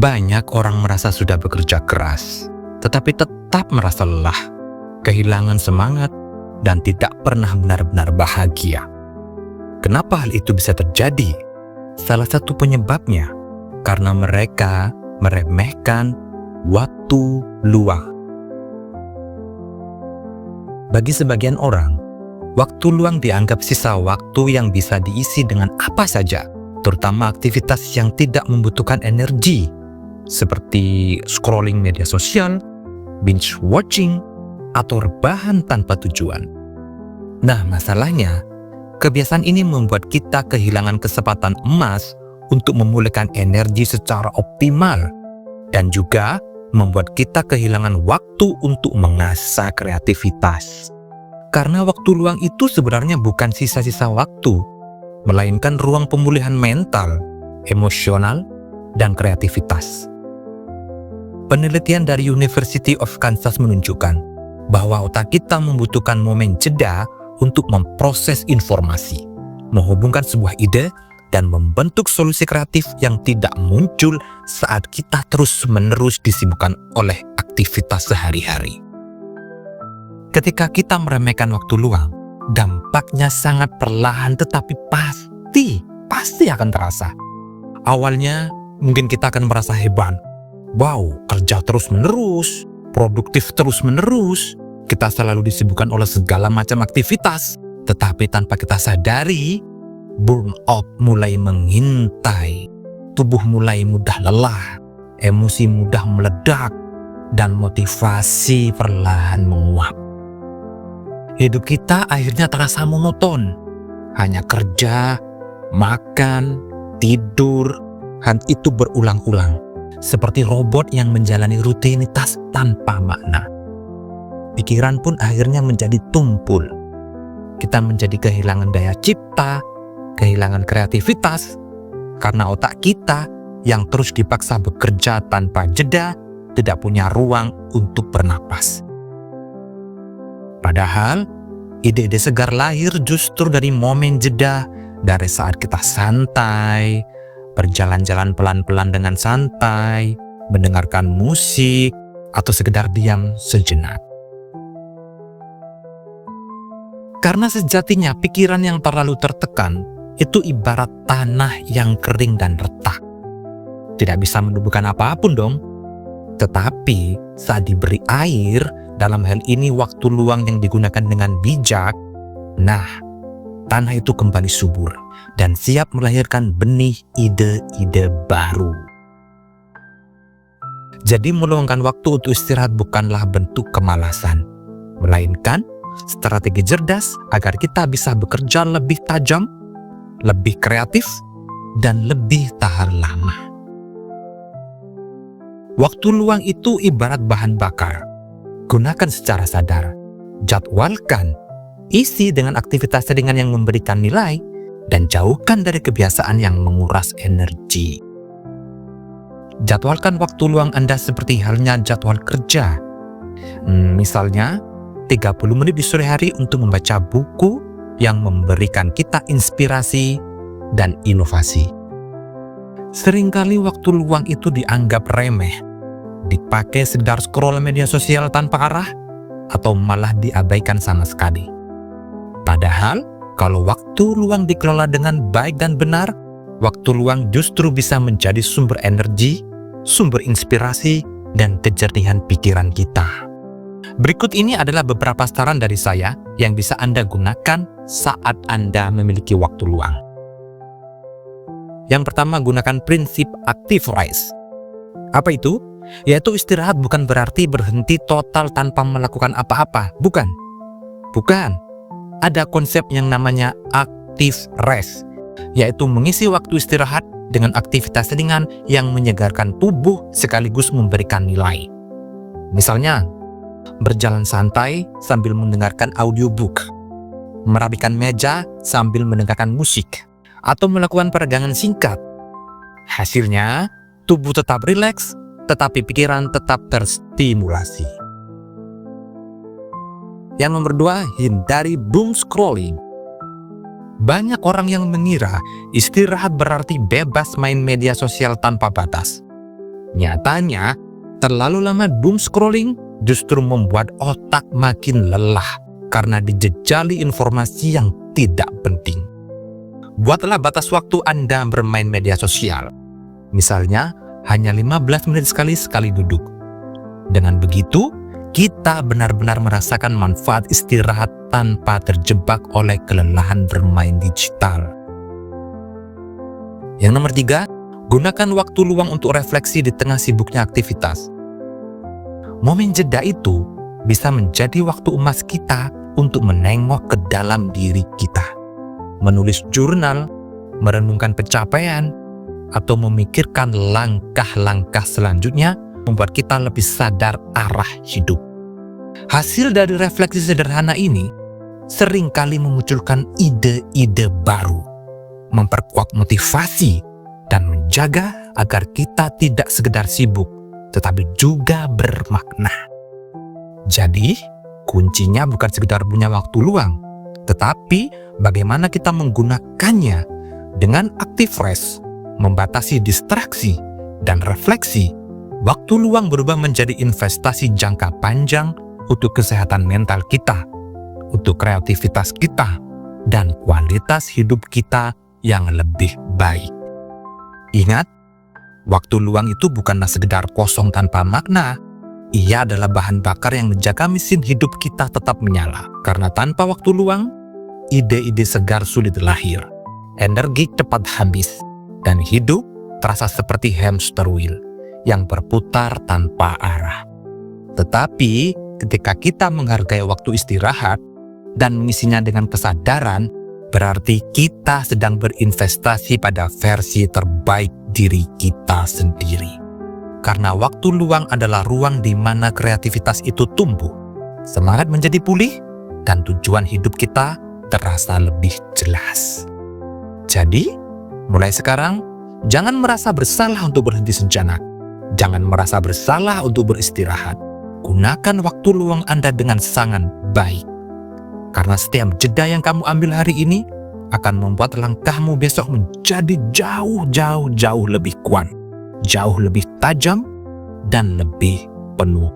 Banyak orang merasa sudah bekerja keras, tetapi tetap merasa lelah, kehilangan semangat, dan tidak pernah benar-benar bahagia. Kenapa hal itu bisa terjadi? Salah satu penyebabnya karena mereka meremehkan waktu luang. Bagi sebagian orang, waktu luang dianggap sisa waktu yang bisa diisi dengan apa saja, terutama aktivitas yang tidak membutuhkan energi, seperti scrolling media sosial, binge watching, atau rebahan tanpa tujuan. Nah, masalahnya, kebiasaan ini membuat kita kehilangan kesempatan emas untuk memulihkan energi secara optimal, dan juga membuat kita kehilangan waktu untuk mengasah kreativitas. Karena waktu luang itu sebenarnya bukan sisa-sisa waktu, melainkan ruang pemulihan mental, emosional, dan kreativitas. Penelitian dari University of Kansas menunjukkan bahwa otak kita membutuhkan momen jeda untuk memproses informasi, menghubungkan sebuah ide, dan membentuk solusi kreatif yang tidak muncul saat kita terus-menerus disibukkan oleh aktivitas sehari-hari. Ketika kita meremehkan waktu luang, dampaknya sangat perlahan tetapi pasti akan terasa. Awalnya mungkin kita akan merasa hebat. Wow, kerja terus-menerus, produktif terus-menerus, kita selalu disibukkan oleh segala macam aktivitas. Tetapi tanpa kita sadari, burnout mulai mengintai, tubuh mulai mudah lelah, emosi mudah meledak, dan motivasi perlahan menguap. Hidup kita akhirnya terasa monoton, hanya kerja, makan, tidur, dan itu berulang-ulang. Seperti robot yang menjalani rutinitas tanpa makna. Pikiran pun akhirnya menjadi tumpul. Kita menjadi kehilangan daya cipta, kehilangan kreativitas, karena otak kita yang terus dipaksa bekerja tanpa jeda, tidak punya ruang untuk bernapas. Padahal, ide-ide segar lahir justru dari momen jeda, dari saat kita santai, berjalan-jalan pelan-pelan dengan santai, mendengarkan musik, atau sekedar diam sejenak. Karena sejatinya pikiran yang terlalu tertekan itu ibarat tanah yang kering dan retak. Tidak bisa menumbuhkan apapun dong. Tetapi saat diberi air, dalam hal ini waktu luang yang digunakan dengan bijak, nah, tanah itu kembali subur dan siap melahirkan benih ide-ide baru. Jadi meluangkan waktu untuk istirahat bukanlah bentuk kemalasan, melainkan strategi cerdas agar kita bisa bekerja lebih tajam, lebih kreatif, dan lebih tahan lama. Waktu luang itu ibarat bahan bakar. Gunakan secara sadar, jadwalkan, isi dengan aktivitas ringan yang memberikan nilai, dan jauhkan dari kebiasaan yang menguras energi. Jadwalkan waktu luang Anda seperti halnya jadwal kerja. Misalnya, 30 menit di sore hari untuk membaca buku yang memberikan kita inspirasi dan inovasi. Seringkali waktu luang itu dianggap remeh, dipakai sekedar scroll media sosial tanpa arah, atau malah diabaikan sama sekali. Padahal, kalau waktu luang dikelola dengan baik dan benar, waktu luang justru bisa menjadi sumber energi, sumber inspirasi, dan kejernihan pikiran kita. Berikut ini adalah beberapa saran dari saya yang bisa Anda gunakan saat Anda memiliki waktu luang. Yang pertama, gunakan prinsip active rest. Apa itu? Yaitu istirahat bukan berarti berhenti total tanpa melakukan apa-apa. Bukan. Ada konsep yang namanya active rest, yaitu mengisi waktu istirahat dengan aktivitas ringan yang menyegarkan tubuh sekaligus memberikan nilai. Misalnya, berjalan santai sambil mendengarkan audiobook, merapikan meja sambil mendengarkan musik, atau melakukan peregangan singkat. Hasilnya, tubuh tetap rileks, tetapi pikiran tetap terstimulasi. Yang nomor 2, hindari doom scrolling. Banyak orang yang mengira istirahat berarti bebas main media sosial tanpa batas. Nyatanya, terlalu lama doom scrolling justru membuat otak makin lelah karena dijejali informasi yang tidak penting. Buatlah batas waktu Anda bermain media sosial. Misalnya, hanya 15 menit sekali duduk. Dengan begitu, kita benar-benar merasakan manfaat istirahat tanpa terjebak oleh kelelahan bermain digital. Yang nomor 3, gunakan waktu luang untuk refleksi di tengah sibuknya aktivitas. Momen jeda itu bisa menjadi waktu emas kita untuk menengok ke dalam diri kita. Menulis jurnal, merenungkan pencapaian, atau memikirkan langkah-langkah selanjutnya membuat kita lebih sadar arah hidup. Hasil dari refleksi sederhana ini seringkali memunculkan ide-ide baru, memperkuat motivasi, dan menjaga agar kita tidak sekedar sibuk, tetapi juga bermakna. Jadi, kuncinya bukan sekedar punya waktu luang, tetapi bagaimana kita menggunakannya dengan aktif rest, membatasi distraksi, dan refleksi. Waktu luang berubah menjadi investasi jangka panjang untuk kesehatan mental kita, untuk kreativitas kita, dan kualitas hidup kita yang lebih baik. Ingat, waktu luang itu bukanlah sekedar kosong tanpa makna. Ia adalah bahan bakar yang menjaga mesin hidup kita tetap menyala. Karena tanpa waktu luang, ide-ide segar sulit lahir, energi cepat habis, dan hidup terasa seperti hamster wheel yang berputar tanpa arah. Tetapi ketika kita menghargai waktu istirahat dan mengisinya dengan kesadaran, berarti kita sedang berinvestasi pada versi terbaik diri kita sendiri. Karena waktu luang adalah ruang di mana kreativitas itu tumbuh, semangat menjadi pulih, dan tujuan hidup kita terasa lebih jelas. Jadi, mulai sekarang, jangan merasa bersalah untuk berhenti sejenak. Jangan merasa bersalah untuk beristirahat. Gunakan waktu luang Anda dengan sangat baik. Karena setiap jeda yang kamu ambil hari ini akan membuat langkahmu besok menjadi jauh lebih kuat, jauh lebih tajam, dan lebih penuh